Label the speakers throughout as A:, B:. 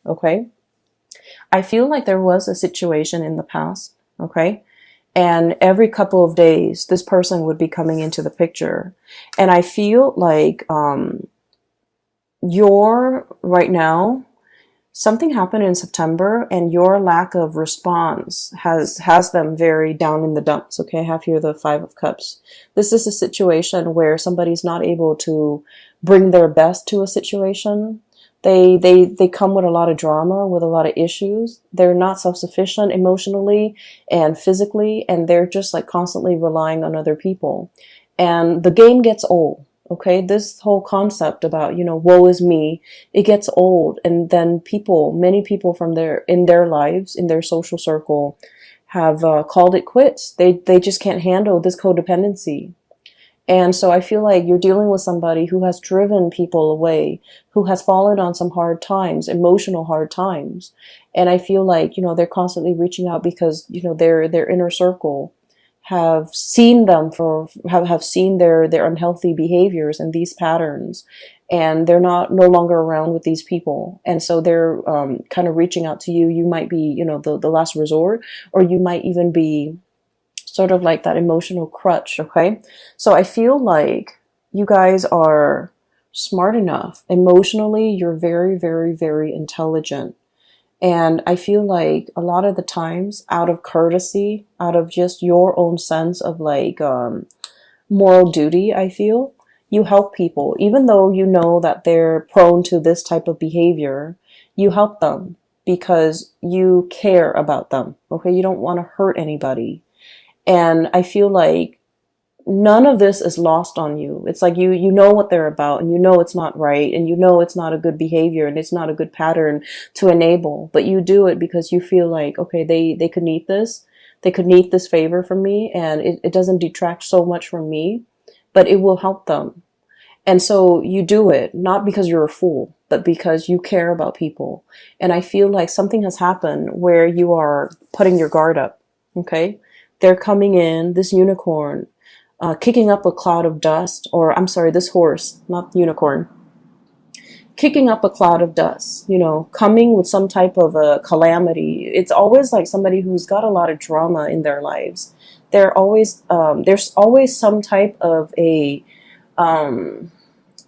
A: okay? I feel like there was a situation in the past, okay? And every couple of days, this person would be coming into the picture. And I feel like you're right now, something happened in September and your lack of response has them very down in the dumps. Okay, I have here the Five of Cups. This is a situation where somebody's not able to bring their best to a situation. They come with a lot of drama, with a lot of issues. They're not self-sufficient emotionally and physically, and they're just like constantly relying on other people. And the game gets old. Okay, this whole concept about, woe is me, it gets old. And then many people in their lives, in their social circle, have called it quits. They just can't handle this codependency. And so I feel like you're dealing with somebody who has driven people away, who has fallen on some hard times, emotional hard times. And I feel like, they're constantly reaching out because, their inner circle have seen have seen their unhealthy behaviors and these patterns, and they're no longer around with these people. And so they're kind of reaching out to you. You might be, the last resort, or you might even be sort of like that emotional crutch, okay? So I feel like you guys are smart enough. Emotionally, you're very, very, very intelligent. And I feel like a lot of the times, out of courtesy, out of just your own sense of like moral duty, I feel, you help people. Even though you know that they're prone to this type of behavior, you help them because you care about them, okay? You don't want to hurt anybody. And I feel like none of this is lost on you. It's like you know what they're about, and you know it's not right, and you know it's not a good behavior, and it's not a good pattern to enable. But you do it because you feel like, okay, they could need this. They could need this favor from me, and it doesn't detract so much from me, but it will help them. And so you do it, not because you're a fool, but because you care about people. And I feel like something has happened where you are putting your guard up, okay? They're coming in, this unicorn, kicking up a cloud of dust, or I'm sorry, this horse, not unicorn, kicking up a cloud of dust, coming with some type of a calamity. It's always like somebody who's got a lot of drama in their lives. There's always some type of a,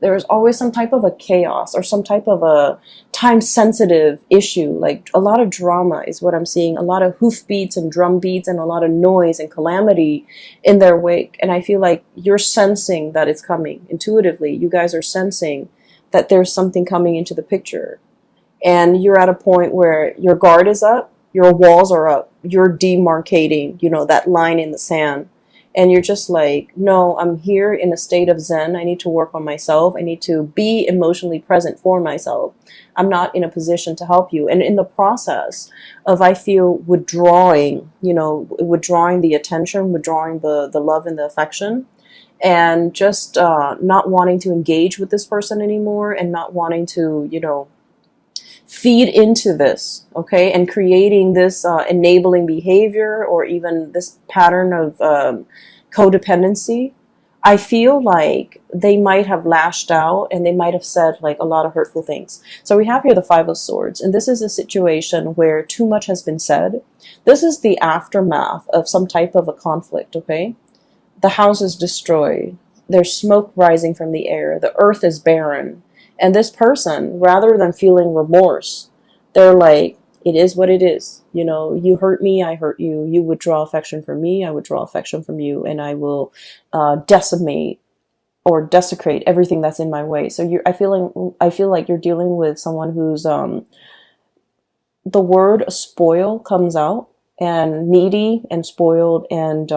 A: there's always some type of a chaos or some type of a time sensitive issue. Like a lot of drama is what I'm seeing, a lot of hoof beats and drum beats and a lot of noise and calamity in their wake. And I feel like you're sensing that it's coming intuitively. You guys are sensing that there's something coming into the picture, and you're at a point where your guard is up, your walls are up, you're demarcating, that line in the sand. And you're just like, no, I'm here in a state of Zen. I need to work on myself. I need to be emotionally present for myself. I'm not in a position to help you. And in the process of, I feel, withdrawing the attention, withdrawing the love and the affection, and just not wanting to engage with this person anymore, and not wanting to, feed into this, okay, and creating this enabling behavior or even this pattern of codependency, I feel like they might have lashed out and they might have said like a lot of hurtful things. So we have here the Five of Swords, and this is a situation where too much has been said. This is the aftermath of some type of a conflict, okay? The house is destroyed. There's smoke rising from the air. The earth is barren. And this person, rather than feeling remorse, they're like, it is what it is. You hurt me, I hurt you. You withdraw affection from me, I withdraw affection from you, and I will decimate or desecrate everything that's in my way. So I feel like you're dealing with someone who's the word spoil comes out, and needy and spoiled, and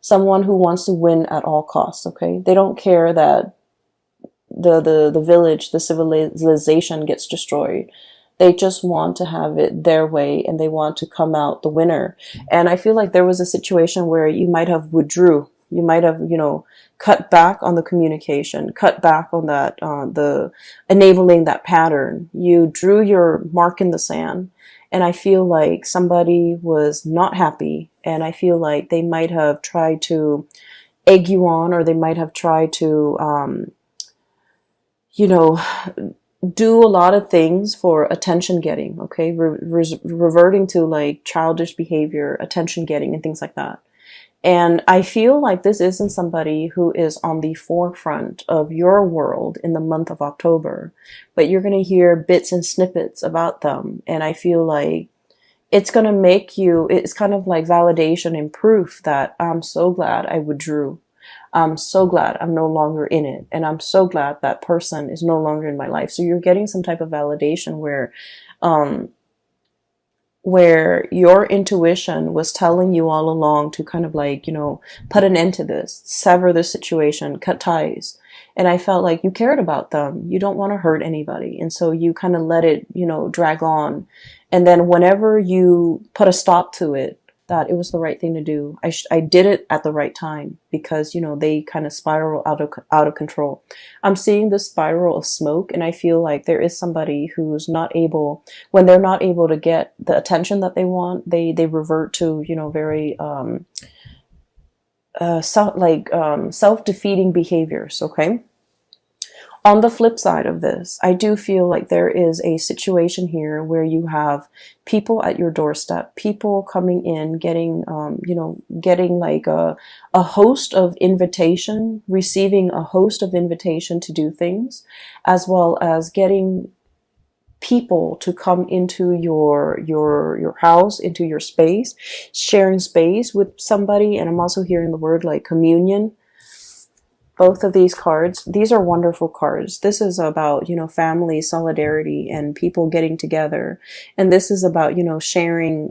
A: someone who wants to win at all costs. Okay, they don't care that the village, the civilization gets destroyed. They just want to have it their way, and they want to come out the winner. And I feel like there was a situation where you might have withdrew. You might have, cut back on the communication, cut back on that, the enabling that pattern. You drew your mark in the sand. And I feel like somebody was not happy. And I feel like they might have tried to egg you on, or they might have tried to, do a lot of things for attention getting, okay? Reverting to like childish behavior, attention getting, and things like that. And I feel like this isn't somebody who is on the forefront of your world in the month of October, but you're going to hear bits and snippets about them. And I feel like it's going to make you, it's kind of like validation and proof that I'm so glad I withdrew. I'm so glad I'm no longer in it. And I'm so glad that person is no longer in my life. So you're getting some type of validation um, where your intuition was telling you all along to kind of like, you know, put an end to this, sever this situation, cut ties. And I felt like you cared about them. You don't want to hurt anybody. And so you kind of let it, you know, drag on. And then whenever you put a stop to it, that it was the right thing to do. I did it at the right time because, you know, they kind of spiral out of control. I'm seeing this spiral of smoke, and I feel like there is somebody who's not able, when they're not able to get the attention that they want, they revert to, you know, very self-defeating behaviors, okay? On the flip side of this, I do feel like there is a situation here where you have people at your doorstep, people coming in, getting, you know, getting like a host of invitation, receiving a host of invitation to do things, as well as getting people to come into your house, into your space, sharing space with somebody. And I'm also hearing the word like communion. Both of these cards, these are wonderful cards. This is about, you know, family, solidarity, and people getting together. And this is about, you know, sharing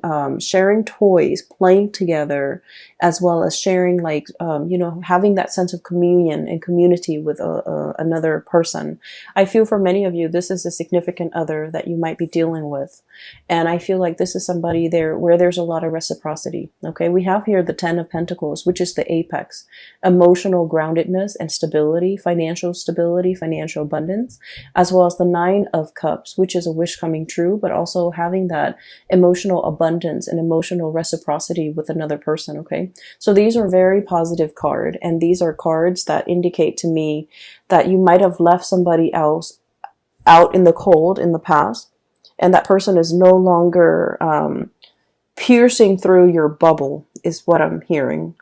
A: toys, playing together, as well as sharing like, you know, having that sense of communion and community with another person. I feel for many of you, this is a significant other that you might be dealing with. And I feel like this is somebody there where there's a lot of reciprocity. Okay. We have here the 10 of Pentacles, which is the apex, emotional groundedness and stability, financial abundance, as well as the 9 of Cups, which is a wish coming true, but also having that emotional abundance and emotional reciprocity with another person. Okay. So these are very positive cards, and these are cards that indicate to me that you might have left somebody else out in the cold in the past, and that person is no longer piercing through your bubble, is what I'm hearing.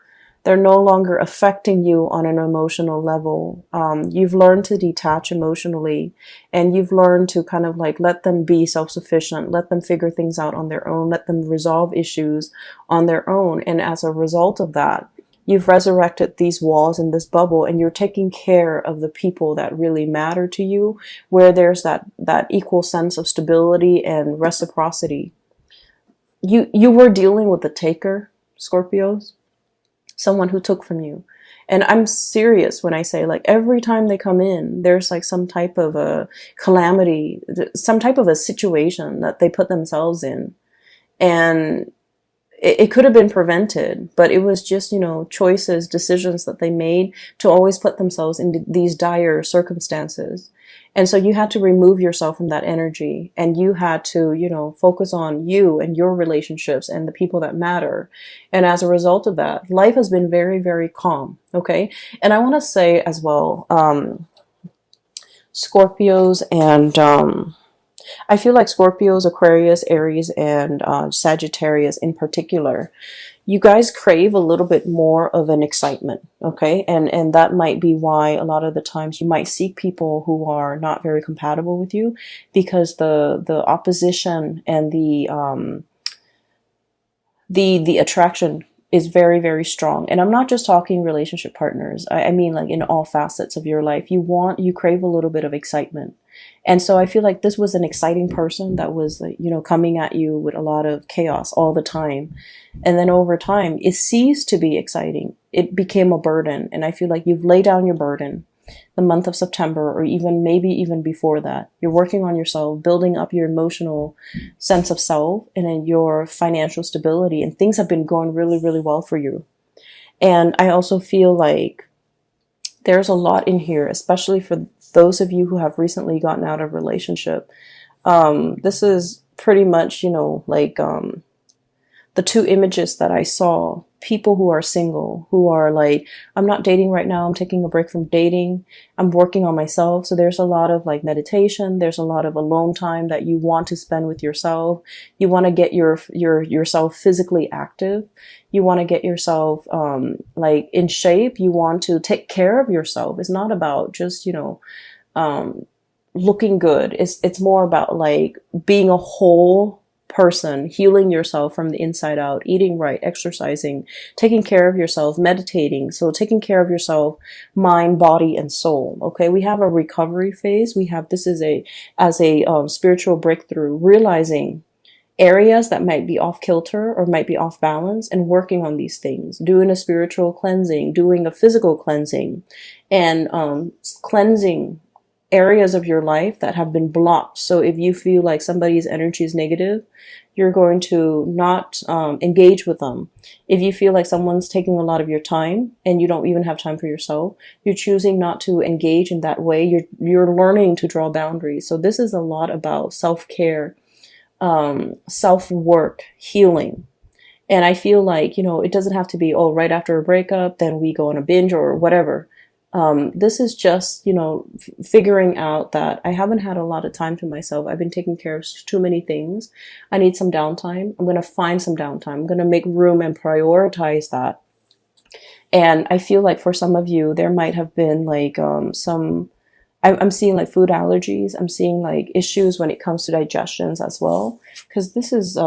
A: They're no longer affecting you on an emotional level. You've learned to detach emotionally, and you've learned to kind of like let them be self-sufficient, let them figure things out on their own, let them resolve issues on their own. And as a result of that, you've resurrected these walls in this bubble, and you're taking care of the people that really matter to you, where there's that equal sense of stability and reciprocity. You were dealing with the taker, Scorpios. Someone who took from you. And I'm serious when I say, like, every time they come in, there's like some type of a calamity, some type of a situation that they put themselves in. And it could have been prevented, but it was just, you know, choices, decisions that they made to always put themselves in these dire circumstances. And so you had to remove yourself from that energy, and you had to, you know, focus on you and your relationships and the people that matter. And as a result of that, life has been very, very calm. Okay. And I want to say as well, Scorpios and, I feel like Scorpios, Aquarius, Aries, and Sagittarius in particular, you guys crave a little bit more of an excitement, okay? And that might be why a lot of the times you might seek people who are not very compatible with you, because the opposition and the attraction is very, very strong. And I'm not just talking relationship partners. I mean like in all facets of your life. You crave a little bit of excitement. And so I feel like this was an exciting person that was, you know, coming at you with a lot of chaos all the time. And then over time, it ceased to be exciting. It became a burden. And I feel like you've laid down your burden the month of September, or even maybe even before that. You're working on yourself, building up your emotional sense of self and then your financial stability. And things have been going really, really well for you. And I also feel like there's a lot in here, especially for those of you who have recently gotten out of a relationship. This is pretty much, you know, like the two images that I saw people who are single, who are like, I'm not dating right now, I'm taking a break from dating, I'm working on myself. So there's a lot of like meditation, there's a lot of alone time that you want to spend with yourself. You want to get yourself physically active. You want to get yourself like in shape. You want to take care of yourself. It's not about just, looking good. It's more about like being a whole person, healing yourself from the inside out, eating right, exercising, taking care of yourself, meditating. So taking care of yourself, mind, body, and soul. Okay. We have a recovery phase. We have, this is as a spiritual breakthrough, realizing areas that might be off kilter or might be off balance and working on these things, doing a spiritual cleansing, doing a physical cleansing, and cleansing areas of your life that have been blocked. So if you feel like somebody's energy is negative, you're going to not engage with them. If you feel like someone's taking a lot of your time and you don't even have time for yourself, you're choosing not to engage in that way. You're learning to draw boundaries. So this is a lot about self-care, self-work, healing. And I feel like, it doesn't have to be, oh, right after a breakup, then we go on a binge or whatever. This is just, figuring out that I haven't had a lot of time to myself. I've been taking care of too many things. I need some downtime. I'm going to find some downtime. I'm going to make room and prioritize that. And I feel like for some of you, there might have been like I'm seeing like food allergies. I'm seeing like issues when it comes to digestions as well, because this is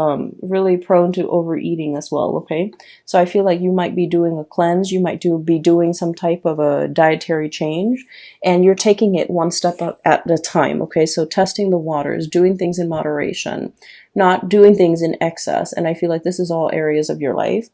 A: really prone to overeating as well. Okay. So I feel like you might be doing a cleanse. You might be doing some type of a dietary change, and you're taking it one step at a time. Okay. So testing the waters, doing things in moderation, not doing things in excess. And I feel like this is all areas of your life.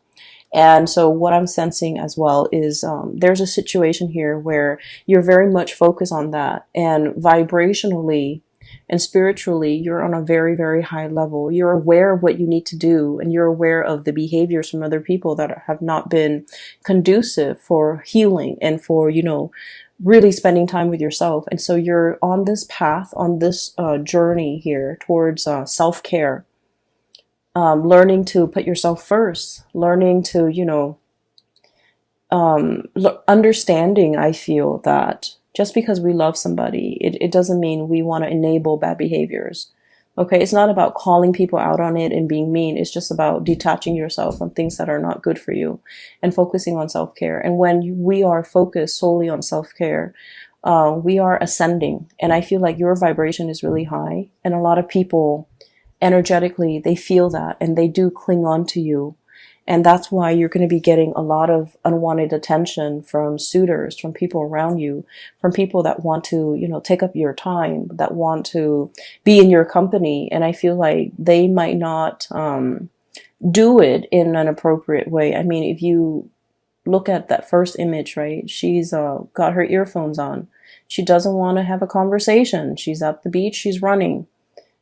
A: And so what I'm sensing as well is there's a situation here where you're very much focused on that. And vibrationally and spiritually, you're on a very, very high level. You're aware of what you need to do, and you're aware of the behaviors from other people that have not been conducive for healing and for, really spending time with yourself. And so you're on this path, on this journey here towards self-care. Learning to put yourself first, learning to, understanding, I feel that just because we love somebody, it doesn't mean we want to enable bad behaviors. Okay. It's not about calling people out on it and being mean. It's just about detaching yourself from things that are not good for you and focusing on self-care. And when we are focused solely on self-care, we are ascending. And I feel like your vibration is really high, and a lot of people energetically, they feel that and they do cling on to you. And that's why you're going to be getting a lot of unwanted attention from suitors, from people around you, from people that want to, take up your time, that want to be in your company. And I feel like they might not do it in an appropriate way. I mean, if you look at that first image, right? She's got her earphones on. She doesn't want to have a conversation. She's at the beach. She's running.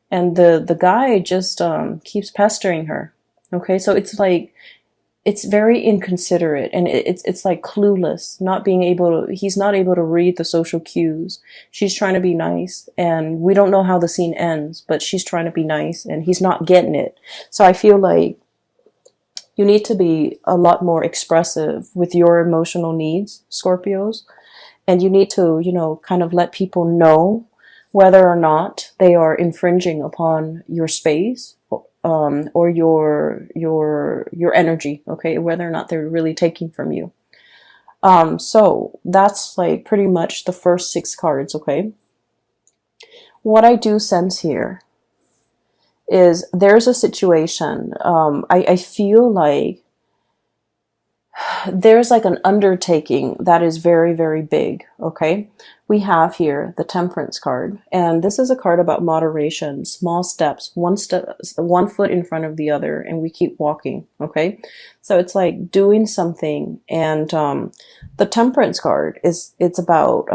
A: And the guy just keeps pestering her. Okay, so it's like, it's very inconsiderate, and it's like clueless, he's not able to read the social cues. She's trying to be nice, and we don't know how the scene ends, but she's trying to be nice and he's not getting it. So I feel like you need to be a lot more expressive with your emotional needs, Scorpios, and you need to, kind of let people know whether or not they are infringing upon your space, or your energy, okay, whether or not they're really taking from you. So that's like pretty much the first 6 cards, okay? What I do sense here is there's a situation, I feel like there's like an undertaking that is very, very big, okay? We have here the Temperance card, and this is a card about moderation, small steps, one foot in front of the other, and we keep walking, okay? So it's like doing something, and the Temperance card it's about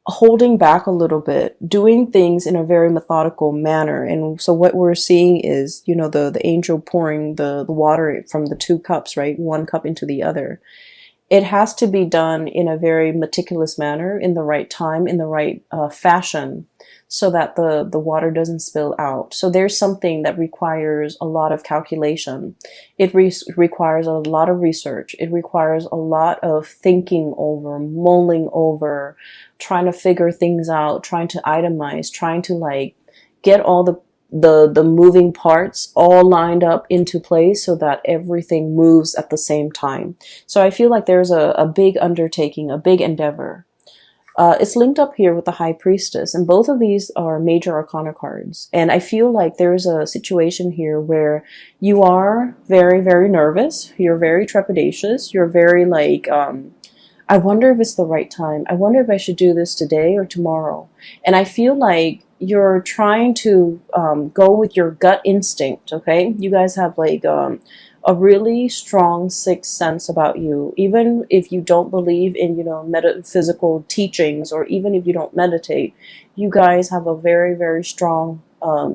A: holding back a little bit, doing things in a very methodical manner. And so what we're seeing is, the angel pouring the water from the 2 cups, right? 1 cup into the other. it has to be done in a very meticulous manner, in the right time, in the right fashion, so that the water doesn't spill out. So there's something that requires a lot of calculation. It requires a lot of research. It requires a lot of thinking over, mulling over, trying to figure things out, trying to itemize, trying to like get all the moving parts all lined up into place so that everything moves at the same time. So I feel like there's a big undertaking, a big endeavor. It's linked up here with the High Priestess, and both of these are major arcana cards. And I feel like there's a situation here where you are very, very nervous. You're very trepidatious. You're very like, I wonder if it's the right time. I wonder if I should do this today or tomorrow. And I feel like you're trying to go with your gut instinct, okay? You guys have like a really strong sixth sense about you. Even if you don't believe in, metaphysical teachings, or even if you don't meditate, you guys have a very, very strong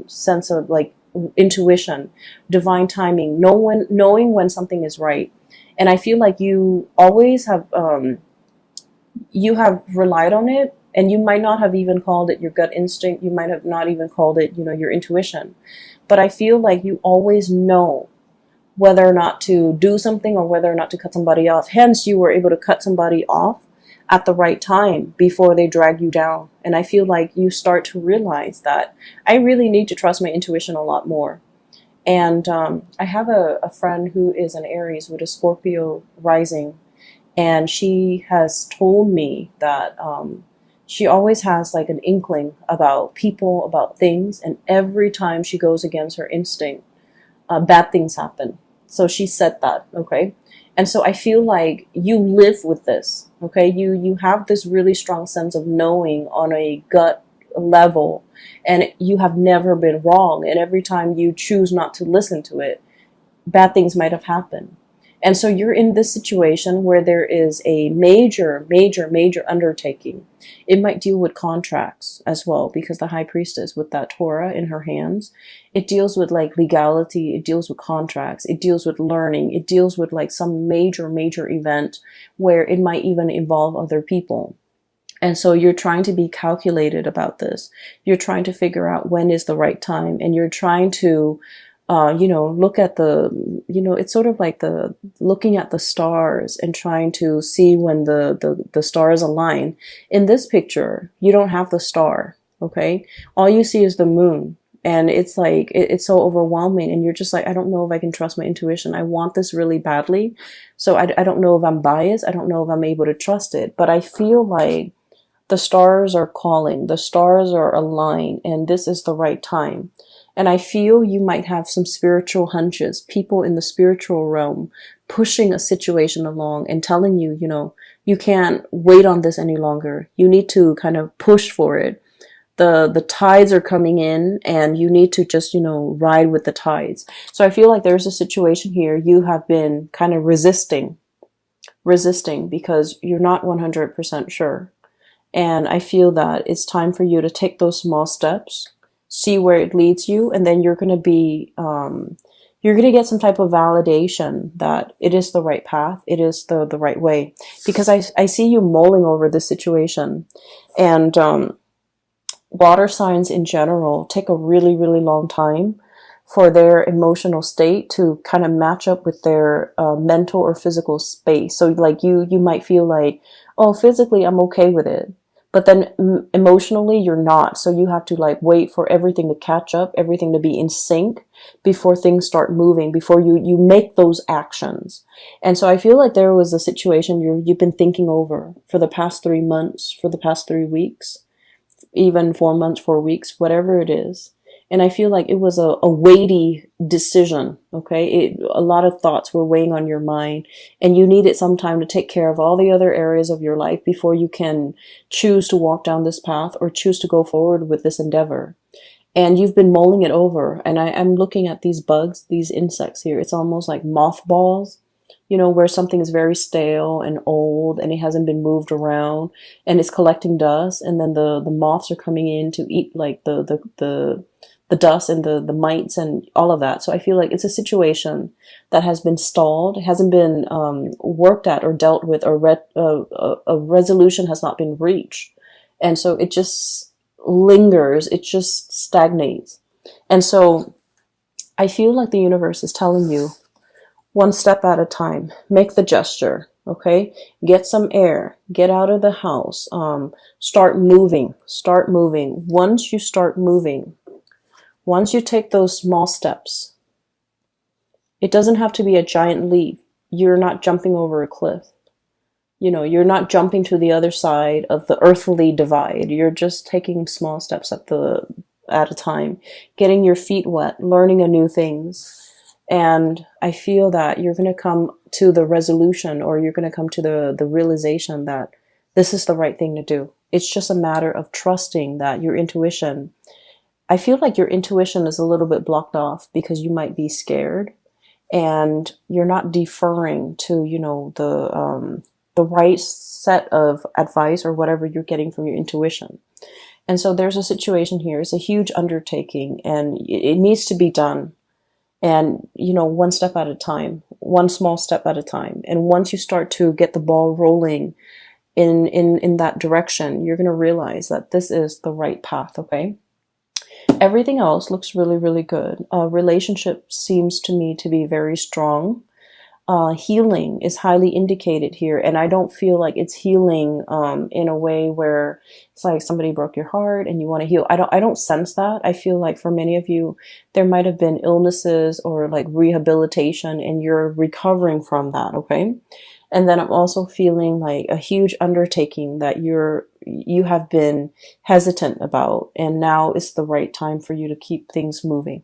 A: sense of like intuition, divine timing, knowing when something is right. And I feel like you always have relied on it, and you might not have even called it your gut instinct. You might have not even called it, your intuition. But I feel like you always know whether or not to do something or whether or not to cut somebody off. Hence, you were able to cut somebody off at the right time before they drag you down. And I feel like you start to realize that I really need to trust my intuition a lot more. And I have a friend who is an Aries with a Scorpio rising, and she has told me that she always has like an inkling about people, about things, and every time she goes against her instinct, bad things happen. So she said that, okay? And so I feel like you live with this, okay? You have this really strong sense of knowing on a gut level, and you have never been wrong. And every time you choose not to listen to it, bad things might have happened. And so you're in this situation where there is a major, major, major undertaking. It might deal with contracts as well, because the High Priestess with that Torah in her hands, it deals with like legality, it deals with contracts, it deals with learning, it deals with like some major, major event where it might even involve other people. And so you're trying to be calculated about this. You're trying to figure out when is the right time, and you're trying to look at it's sort of like looking at the stars and trying to see when the stars align. In this picture, you don't have the star, okay? All you see is the moon. And it's like, it's so overwhelming. And you're just like, I don't know if I can trust my intuition. I want this really badly. So I don't know if I'm biased. I don't know if I'm able to trust it. But I feel like the stars are calling. The stars are aligned. And this is the right time. And I feel you might have some spiritual hunches, people in the spiritual realm pushing a situation along and telling you, you can't wait on this any longer. You need to kind of push for it. The tides are coming in, and you need to just, ride with the tides. So I feel like there's a situation here you have been kind of resisting because you're not 100% sure. And I feel that it's time for you to take those small steps, see where it leads you, and then you're going to be, you're going to get some type of validation that it is the right path, it is the right way. Because I see you mulling over this situation. And water signs in general take a really, really long time for their emotional state to kind of match up with their mental or physical space. So like you might feel like, oh, physically I'm okay with it, but then emotionally you're not. So you have to like wait for everything to catch up, everything to be in sync before things start moving, before you make those actions. And so I feel like there was a situation you've been thinking over for the past 3 months, for the past 3 weeks, even 4 months, 4 weeks, whatever it is. And I feel like it was a weighty decision, okay? A lot of thoughts were weighing on your mind, and you needed some time to take care of all the other areas of your life before you can choose to walk down this path or choose to go forward with this endeavor. And you've been mulling it over, and I'm looking at these bugs, these insects here. It's almost like mothballs. you know, where something is very stale and old and it hasn't been moved around and it's collecting dust, and then the moths are coming in to eat like the dust and the mites and all of that. So I feel like it's a situation that has been stalled, it hasn't been worked at or dealt with, or a resolution has not been reached. And so it just lingers, it just stagnates. And so I feel like the universe is telling you, one step at a time, make the gesture, okay? Get some air, get out of the house, start moving, start moving. Once you start moving, once you take those small steps, it doesn't have to be a giant leap. You're not jumping over a cliff. You know, you're not jumping to the other side of the earthly divide. You're just taking small steps at a time, getting your feet wet, learning a new things. And I feel that you're going to come to the resolution, or you're going to come to the realization that this is the right thing to do. It's just a matter of trusting that your intuition, I feel like your intuition is a little bit blocked off because you might be scared and you're not deferring to, you know, the right set of advice or whatever you're getting from your intuition. And so there's a situation here. It's a huge undertaking and it needs to be done. And, you know, one step at a time, one small step at a time. And once you start to get the ball rolling in that direction, you're going to realize that this is the right path, okay? Everything else looks really, really good. Relationship seems to me to be very strong. Healing is highly indicated here, and I don't feel like it's healing in a way where it's like somebody broke your heart and you want to heal. I don't sense that. I feel like for many of you, there might have been illnesses or like rehabilitation, and you're recovering from that. Okay. And then I'm also feeling like a huge undertaking that you have been hesitant about, and now is the right time for you to keep things moving.